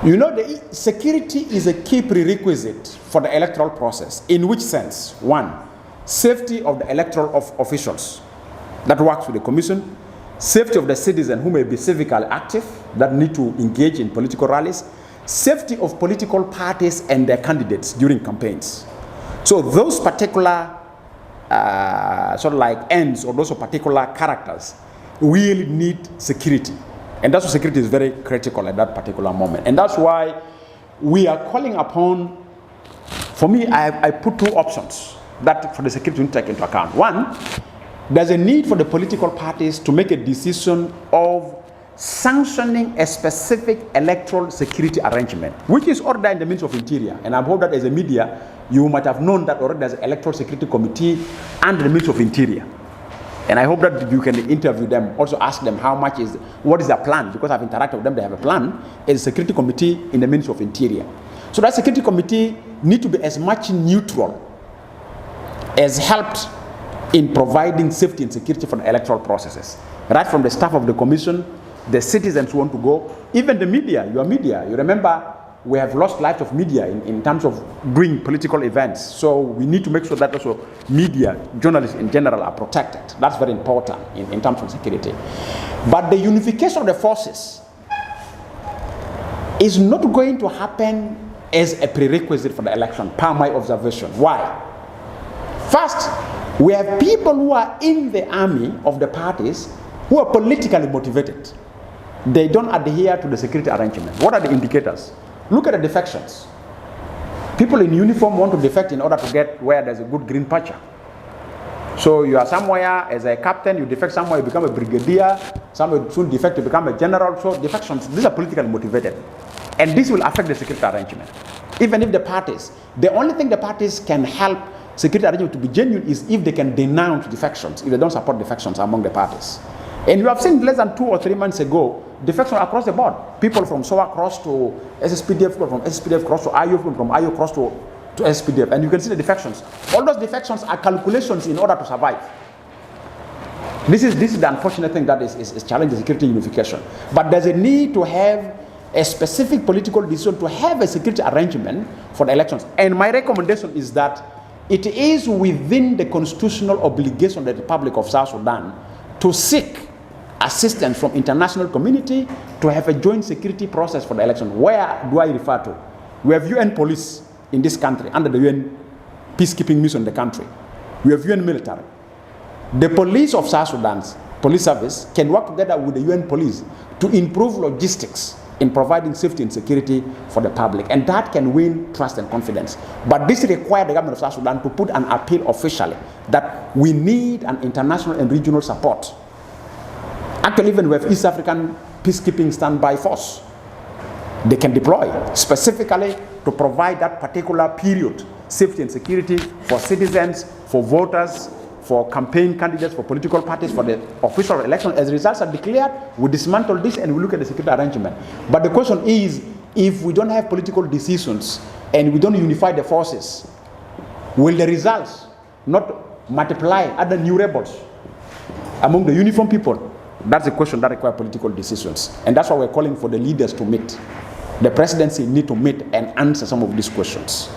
You know, the security is a key prerequisite for the electoral process. In which sense? One, safety of the electoral officials that works with the commission, safety of the citizen who may be civically active, that need to engage in political rallies, safety of political parties and their candidates during campaigns. So those particular sort of like ends or those particular characters really need security. And that's why security is very critical at that particular moment. And that's why we are calling upon, for me, I put two options that for the security to take into account. One, there's a need for the political parties to make a decision of sanctioning a specific electoral security arrangement, which is ordered in the Ministry of Interior. And I hope that as a media, you might have known that already there's an electoral security committee under the Ministry of Interior. And I hope that you can interview them, also ask them what is their plan, because I've interacted with them, they have a plan. It's a security committee in the Ministry of Interior. So that security committee need to be as much neutral as helped in providing safety and security for the electoral processes. Right from the staff of the commission, the citizens who want to go, even the media, your media. You remember, we have lost lives of media in terms of doing political events. So we need to make sure that also media, journalists in general are protected. That's very important in terms of security. But the unification of the forces is not going to happen as a prerequisite for the election, per my observation. Why? First, we have people who are in the army of the parties who are politically motivated. They don't adhere to the security arrangement. What are the indicators? Look at the defections. People in uniform want to defect in order to get where there's a good green patch. So you are somewhere as a captain, you defect somewhere, you become a brigadier, somewhere soon defect, you become a general. So defections, these are politically motivated. And this will affect the security arrangement. Even if the parties, the only thing the parties can help security arrangement to be genuine is if they can denounce defections, if they don't support defections among the parties. And you have seen less than 2 or 3 months ago, defection across the board. People from SOA cross to SSPDF, people from SSPDF cross to IO, people from IO cross to SPDF. And you can see the defections. All those defections are calculations in order to survive. This is the unfortunate thing that is challenging security unification. But there's a need to have a specific political decision to have a security arrangement for the elections. And my recommendation is that it is within the constitutional obligation of the Republic of South Sudan to seek assistance from international community to have a joint security process for the election. Where do I refer to? We have UN police in this country under the UN peacekeeping mission in the country. We have UN military. The police of South Sudan's police service can work together with the UN police to improve logistics in providing safety and security for the public, and that can win trust and confidence. But this requires the government of South Sudan to put an appeal officially that we need an international and regional support. Actually, even we have East African peacekeeping standby force. They can deploy specifically to provide that particular period, safety and security for citizens, for voters, for campaign candidates, for political parties, for the official election. As results are declared, we dismantle this and we look at the security arrangement. But the question is, if we don't have political decisions and we don't unify the forces, will the results not multiply other new rebels among the uniform people? That's a question that requires political decisions. And that's why we're calling for the leaders to meet. The presidency need to meet and answer some of these questions.